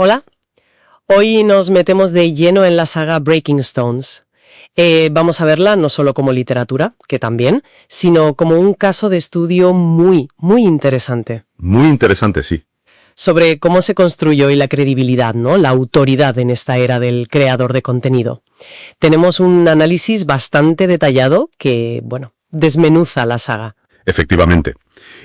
Hola, hoy nos metemos de lleno en la saga Breaking Stones. Vamos a verla no solo como literatura, que también, sino como un caso de estudio muy interesante. Muy interesante, sí. Sobre cómo se construyó y la credibilidad, ¿no? La autoridad en esta era del creador de contenido. Tenemos un análisis bastante detallado que, desmenuza la saga. Efectivamente.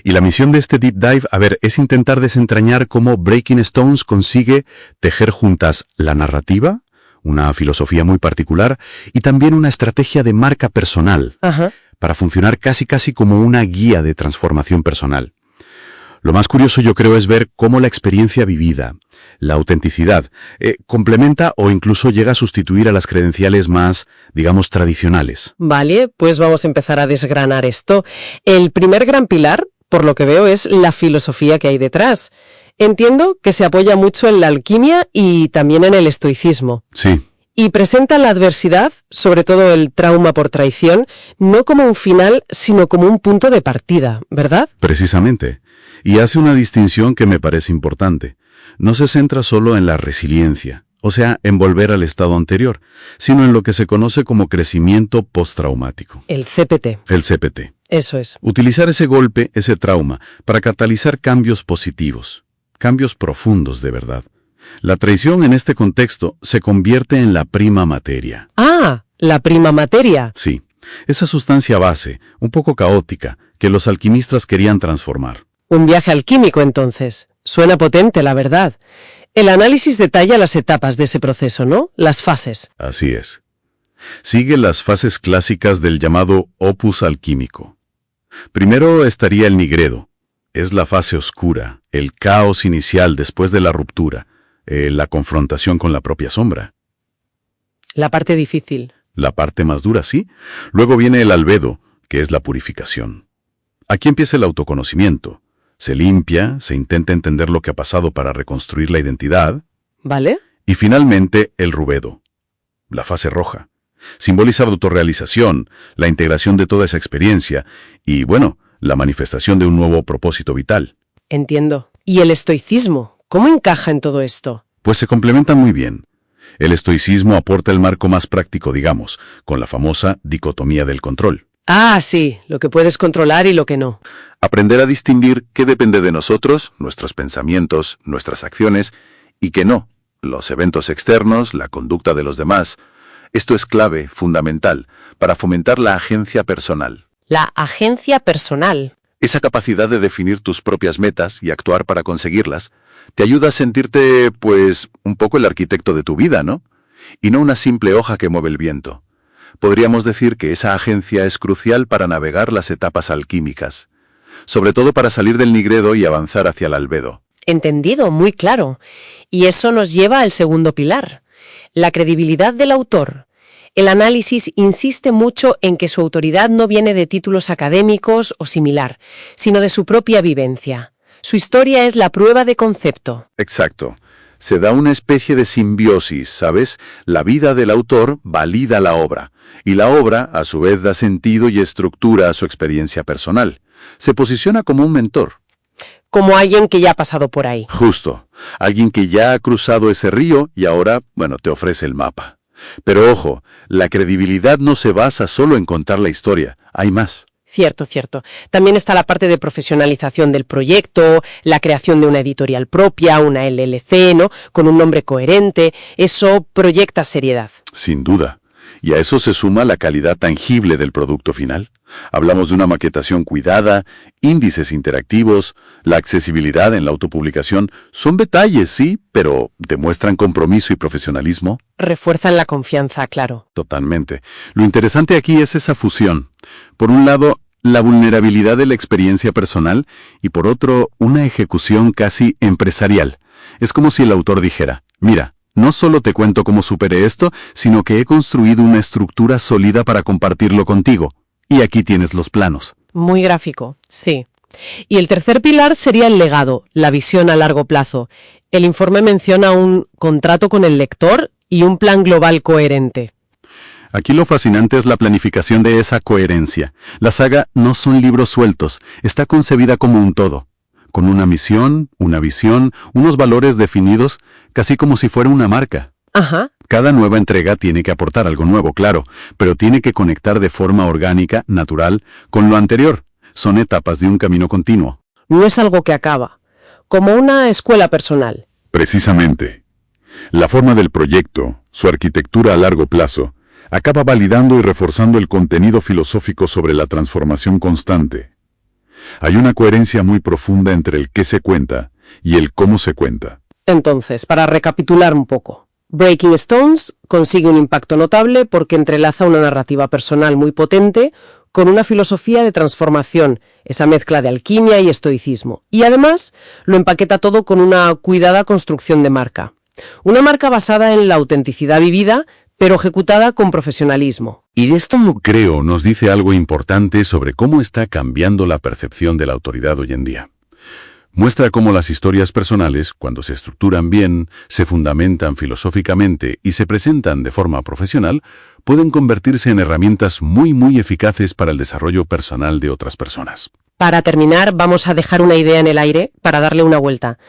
Y la misión de este deep dive, es intentar desentrañar cómo Breaking Stones consigue tejer juntas la narrativa, una filosofía muy particular, y también una estrategia de marca personal, para funcionar casi como una guía de transformación personal. Lo más curioso, yo creo, es ver cómo la experiencia vivida, la autenticidad, complementa o incluso llega a sustituir a las credenciales más, digamos, tradicionales. Vale, pues vamos a empezar a desgranar esto. El primer gran pilar, por lo que veo, es la filosofía que hay detrás. Entiendo que se apoya mucho en la alquimia y también en el estoicismo. Sí. Y presenta la adversidad, sobre todo el trauma por traición, no como un final, sino como un punto de partida, ¿verdad? Precisamente. Y hace una distinción que me parece importante. No se centra solo en la resiliencia, o sea, en volver al estado anterior, sino en lo que se conoce como crecimiento postraumático. El CPT. El CPT. Eso es. Utilizar ese golpe, ese trauma, para catalizar cambios positivos, cambios profundos de verdad. La traición en este contexto se convierte en la prima materia. Ah, la prima materia. Sí, esa sustancia base, un poco caótica, que los alquimistas querían transformar. Un viaje alquímico, entonces. Suena potente, la verdad. El análisis detalla las etapas de ese proceso, ¿no? Las fases. Así es. Sigue las fases clásicas del llamado opus alquímico. Primero estaría el nigredo. Es la fase oscura, el caos inicial después de la ruptura, la confrontación con la propia sombra. La parte difícil. La parte más dura, sí. Luego viene el albedo, que es la purificación. Aquí empieza el autoconocimiento. Se limpia, se intenta entender lo que ha pasado para reconstruir la identidad. ¿Vale? Y finalmente el rubedo, la fase roja. Simboliza la autorrealización, la integración de toda esa experiencia y, la manifestación de un nuevo propósito vital. Entiendo. ¿Y el estoicismo? ¿Cómo encaja en todo esto? Pues se complementan muy bien. El estoicismo aporta el marco más práctico, digamos, con la famosa dicotomía del control. Ah, sí, lo que puedes controlar y lo que no. Aprender a distinguir qué depende de nosotros, nuestros pensamientos, nuestras acciones, y qué no, los eventos externos, la conducta de los demás. Esto es clave, fundamental, para fomentar la agencia personal. La agencia personal. Esa capacidad de definir tus propias metas y actuar para conseguirlas, te ayuda a sentirte, un poco el arquitecto de tu vida, ¿no? Y no una simple hoja que mueve el viento. Podríamos decir que esa agencia es crucial para navegar las etapas alquímicas, sobre todo para salir del nigredo y avanzar hacia el albedo. Entendido, muy claro. Y eso nos lleva al segundo pilar, la credibilidad del autor. El análisis insiste mucho en que su autoridad no viene de títulos académicos o similar, sino de su propia vivencia. Su historia es la prueba de concepto. Exacto. Se da una especie de simbiosis, ¿sabes? La vida del autor valida la obra, y la obra, a su vez, da sentido y estructura a su experiencia personal. Se posiciona como un mentor. Como alguien que ya ha pasado por ahí. Justo. Alguien que ya ha cruzado ese río y ahora, te ofrece el mapa. Pero ojo, la credibilidad no se basa solo en contar la historia. Hay más. Cierto. También está la parte de profesionalización del proyecto, la creación de una editorial propia, una LLC, ¿no? Con un nombre coherente. Eso proyecta seriedad. Sin duda. Y a eso se suma la calidad tangible del producto final. Hablamos de una maquetación cuidada, índices interactivos, la accesibilidad en la autopublicación. Son detalles, sí, pero demuestran compromiso y profesionalismo. Refuerzan la confianza, claro. Totalmente. Lo interesante aquí es esa fusión. Por un lado, la vulnerabilidad de la experiencia personal y por otro, una ejecución casi empresarial. Es como si el autor dijera, mira, no solo te cuento cómo superé esto, sino que he construido una estructura sólida para compartirlo contigo. Y aquí tienes los planos. Muy gráfico, sí. Y el tercer pilar sería el legado, la visión a largo plazo. El informe menciona un contrato con el lector y un plan global coherente. Aquí lo fascinante es la planificación de esa coherencia. La saga no son libros sueltos, está concebida como un todo. con una misión, una visión, unos valores definidos, casi como si fuera una marca. Ajá. Cada nueva entrega tiene que aportar algo nuevo, claro, pero tiene que conectar de forma orgánica, natural, con lo anterior. Son etapas de un camino continuo. No es algo que acaba, como una escuela personal. Precisamente. La forma del proyecto, su arquitectura a largo plazo, acaba validando y reforzando el contenido filosófico sobre la transformación constante. Hay una coherencia muy profunda entre el qué se cuenta y el cómo se cuenta. Entonces, para recapitular un poco, Breaking Stones consigue un impacto notable porque entrelaza una narrativa personal muy potente con una filosofía de transformación, esa mezcla de alquimia y estoicismo. Y además lo empaqueta todo con una cuidada construcción de marca. Una marca basada en la autenticidad vivida, pero ejecutada con profesionalismo. Y de esto, creo, nos dice algo importante sobre cómo está cambiando la percepción de la autoridad hoy en día. Muestra cómo las historias personales, cuando se estructuran bien, se fundamentan filosóficamente y se presentan de forma profesional, pueden convertirse en herramientas muy eficaces para el desarrollo personal de otras personas. Para terminar, vamos a dejar una idea en el aire para darle una vuelta.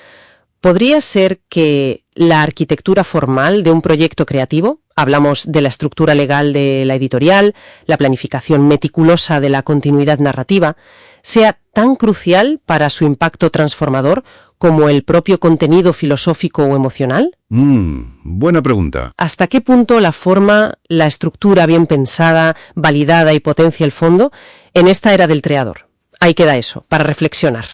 ¿Podría ser que la arquitectura formal de un proyecto creativo, hablamos de la estructura legal de la editorial, la planificación meticulosa de la continuidad narrativa, sea tan crucial para su impacto transformador como el propio contenido filosófico o emocional? Buena pregunta. ¿Hasta qué punto la forma, la estructura bien pensada, validada y potencia el fondo en esta era del creador? Ahí queda eso, para reflexionar.